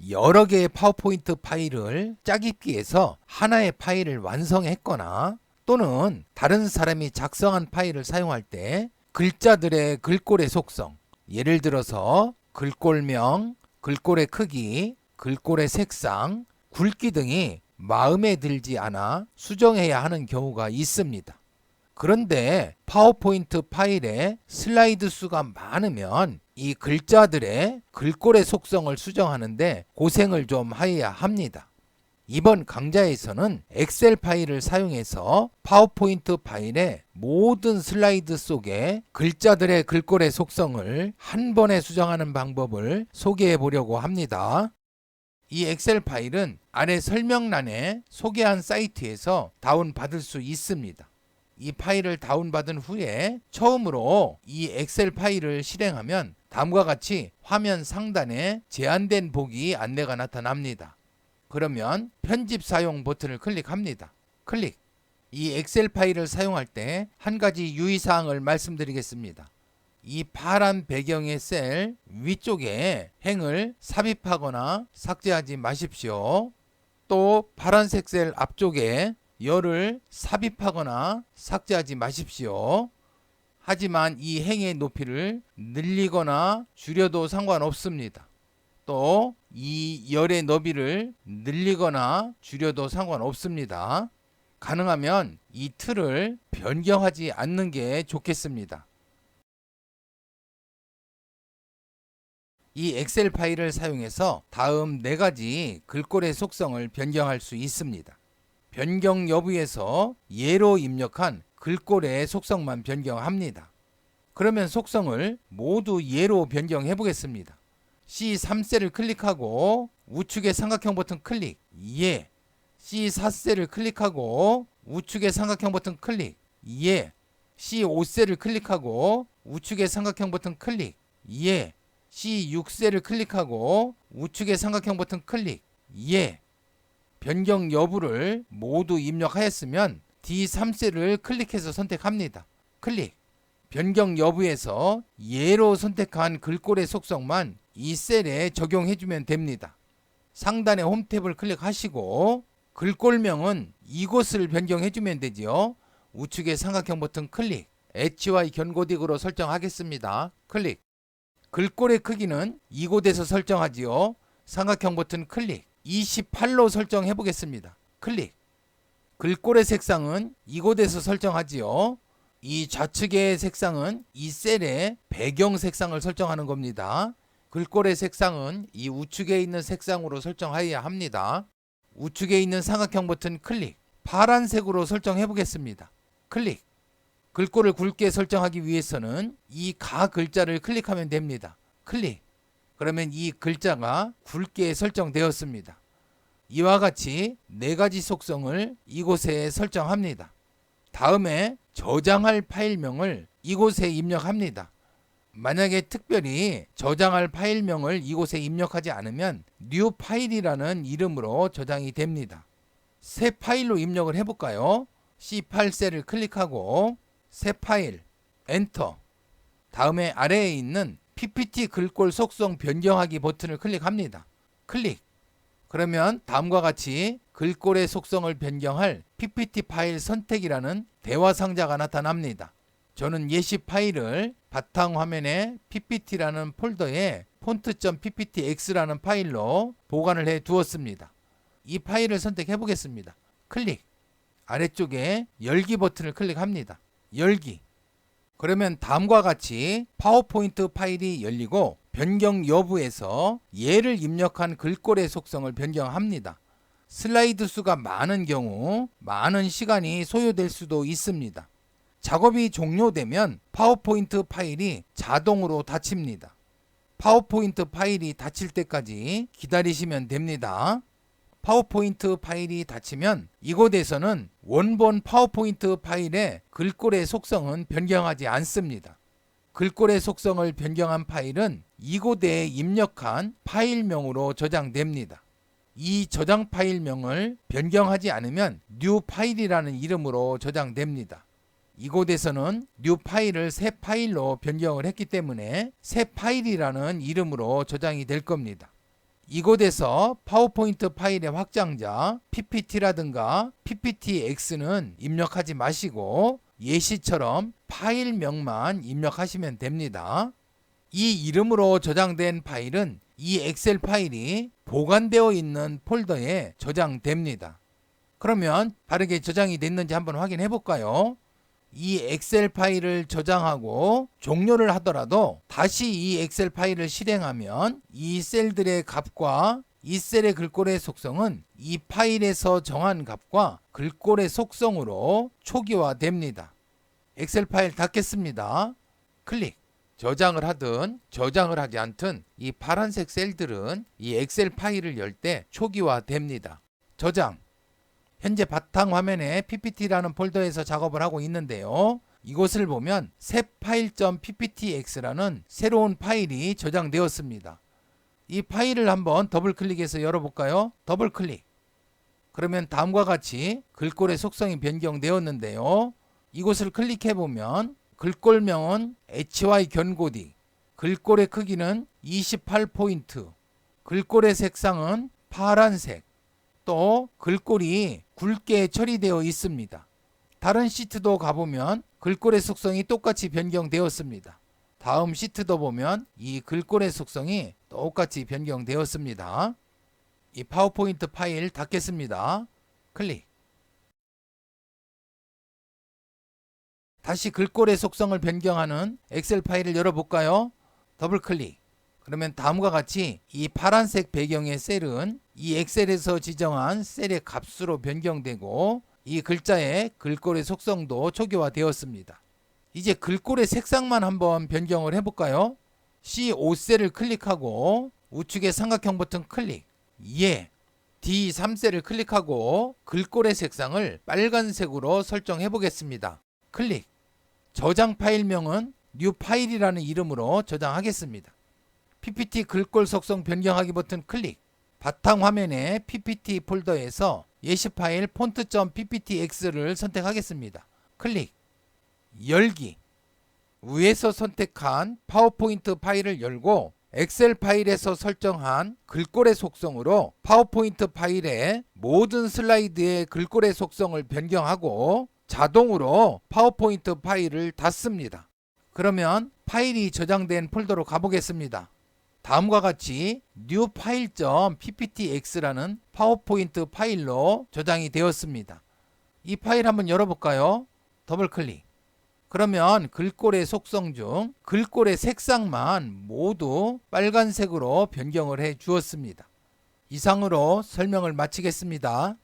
여러 개의 파워포인트 파일을 짜깁기 해서 하나의 파일을 완성했거나 또는 다른 사람이 작성한 파일을 사용할 때 글자들의 글꼴의 속성, 예를 들어서 글꼴명, 글꼴의 크기, 글꼴의 색상, 굵기 등이 마음에 들지 않아 수정해야 하는 경우가 있습니다. 그런데 파워포인트 파일에 슬라이드 수가 많으면 이 글자들의 글꼴의 속성을 수정하는데 고생을 좀 해야 합니다. 이번 강좌에서는 엑셀 파일을 사용해서 파워포인트 파일의 모든 슬라이드 속에 글자들의 글꼴의 속성을 한 번에 수정하는 방법을 소개해 보려고 합니다. 이 엑셀 파일은 아래 설명란에 소개한 사이트에서 다운받을 수 있습니다. 이 파일을 다운받은 후에 처음으로 이 엑셀 파일을 실행하면 다음과 같이 화면 상단에 제한된 보기 안내가 나타납니다. 그러면 편집 사용 버튼을 클릭합니다. 클릭. 이 엑셀 파일을 사용할 때 한 가지 유의사항을 말씀드리겠습니다. 이 파란 배경의 셀 위쪽에 행을 삽입하거나 삭제하지 마십시오. 또 파란색 셀 앞쪽에 열을 삽입하거나 삭제하지 마십시오. 하지만 이 행의 높이를 늘리거나 줄여도 상관없습니다. 또 이 열의 너비를 늘리거나 줄여도 상관없습니다. 가능하면 이 틀을 변경하지 않는 게 좋겠습니다. 이 엑셀 파일을 사용해서 다음 4가지 글꼴의 속성을 변경할 수 있습니다. 변경 여부에서 예로 입력한 글꼴의 속성만 변경합니다. 그러면 속성을 모두 예로 변경해 보겠습니다. C3셀을 클릭하고 우측의 삼각형 버튼 클릭, 예. C4셀을 클릭하고 우측의 삼각형 버튼 클릭, 예. C5셀을 클릭하고 우측의 삼각형 버튼 클릭, 예. C6셀을 클릭하고 우측의 삼각형 버튼 클릭, 예. 변경 여부를 모두 입력하였으면 D3셀을 클릭해서 선택합니다. 클릭. 변경 여부에서 예로 선택한 글꼴의 속성만 이 셀에 적용해주면 됩니다. 상단의 홈 탭을 클릭하시고 글꼴명은 이곳을 변경해주면 되지요. 우측의 삼각형 버튼 클릭, HY 견고딕으로 설정하겠습니다. 클릭. 글꼴의 크기는 이곳에서 설정하지요. 삼각형 버튼 클릭, 28로 설정해 보겠습니다. 클릭. 글꼴의 색상은 이곳에서 설정하지요. 이 좌측의 색상은 이 셀의 배경 색상을 설정하는 겁니다. 글꼴의 색상은 이 우측에 있는 색상으로 설정해야 합니다. 우측에 있는 삼각형 버튼 클릭, 파란색으로 설정해 보겠습니다. 클릭. 글꼴을 굵게 설정하기 위해서는 이 가 글자를 클릭하면 됩니다. 클릭. 그러면 이 글자가 굵게 설정되었습니다. 이와 같이 4가지 속성을 이곳에 설정합니다. 다음에 저장할 파일명을 이곳에 입력합니다. 만약에 특별히 저장할 파일명을 이곳에 입력하지 않으면 new 파일이라는 이름으로 저장이 됩니다. 새 파일로 입력을 해볼까요? C8셀을 클릭하고 새 파일, 엔터. 다음에 아래에 있는 PPT 글꼴 속성 변경하기 버튼을 클릭합니다. 클릭. 그러면 다음과 같이 글꼴의 속성을 변경할 PPT 파일 선택이라는 대화 상자가 나타납니다. 저는 예시 파일을 바탕화면에 PPT라는 폴더에 font.pptx라는 파일로 보관을 해 두었습니다. 이 파일을 선택해 보겠습니다. 클릭. 아래쪽에 열기 버튼을 클릭합니다. 열기. 그러면 다음과 같이 파워포인트 파일이 열리고 변경 여부에서 예를 입력한 글꼴의 속성을 변경합니다. 슬라이드 수가 많은 경우 많은 시간이 소요될 수도 있습니다. 작업이 종료되면 파워포인트 파일이 자동으로 닫힙니다. 파워포인트 파일이 닫힐 때까지 기다리시면 됩니다. 파워포인트 파일이 닫히면 이곳에서는 원본 파워포인트 파일의 글꼴의 속성은 변경하지 않습니다. 글꼴의 속성을 변경한 파일은 이곳에 입력한 파일명으로 저장됩니다. 이 저장 파일명을 변경하지 않으면 new 파일이라는 이름으로 저장됩니다. 이곳에서는 new 파일을 새 파일로 변경을 했기 때문에 새 파일이라는 이름으로 저장이 될 겁니다. 이곳에서 파워포인트 파일의 확장자 PPT라든가 PPTX는 입력하지 마시고 예시처럼 파일명만 입력하시면 됩니다. 이 이름으로 저장된 파일은 이 엑셀 파일이 보관되어 있는 폴더에 저장됩니다. 그러면 바르게 저장이 됐는지 한번 확인해 볼까요? 이 엑셀 파일을 저장하고 종료를 하더라도 다시 이 엑셀 파일을 실행하면 이 셀들의 값과 이 셀의 글꼴의 속성은 이 파일에서 정한 값과 글꼴의 속성으로 초기화됩니다. 엑셀 파일 닫겠습니다. 클릭. 저장을 하든 저장을 하지 않든 이 파란색 셀들은 이 엑셀 파일을 열 때 초기화됩니다. 저장. 현재 바탕화면에 ppt라는 폴더에서 작업을 하고 있는데요. 이곳을 보면 새 파일.pptx라는 새로운 파일이 저장되었습니다. 이 파일을 한번 더블 클릭해서 열어볼까요? 더블 클릭. 그러면 다음과 같이 글꼴의 속성이 변경되었는데요. 이곳을 클릭해보면 글꼴명은 HY 견고디, 글꼴의 크기는 28포인트, 글꼴의 색상은 파란색, 또 글꼴이 굵게 처리되어 있습니다. 다른 시트도 가보면 글꼴의 속성이 똑같이 변경되었습니다. 다음 시트도 보면 이 글꼴의 속성이 똑같이 변경되었습니다. 이 파워포인트 파일 닫겠습니다. 클릭. 다시 글꼴의 속성을 변경하는 엑셀 파일을 열어볼까요? 더블 클릭. 그러면 다음과 같이 이 파란색 배경의 셀은 이 엑셀에서 지정한 셀의 값으로 변경되고 이 글자의 글꼴의 속성도 초기화되었습니다. 이제 글꼴의 색상만 한번 변경을 해볼까요? C5셀을 클릭하고 우측의 삼각형 버튼 클릭. 예. D3셀을 클릭하고 글꼴의 색상을 빨간색으로 설정해 보겠습니다. 클릭. 저장 파일명은 뉴 파일이라는 이름으로 저장하겠습니다. PPT 글꼴 속성 변경하기 버튼 클릭. 바탕 화면에 PPT 폴더에서 예시 파일 폰트.pptx를 선택하겠습니다. 클릭. 열기. 위에서 선택한 파워포인트 파일을 열고 엑셀 파일에서 설정한 글꼴의 속성으로 파워포인트 파일의 모든 슬라이드의 글꼴의 속성을 변경하고 자동으로 파워포인트 파일을 닫습니다. 그러면 파일이 저장된 폴더로 가보겠습니다. 다음과 같이 new file.pptx라는 파워포인트 파일로 저장이 되었습니다. 이 파일 한번 열어볼까요? 더블 클릭. 그러면 글꼴의 속성 중 글꼴의 색상만 모두 빨간색으로 변경을 해 주었습니다. 이상으로 설명을 마치겠습니다.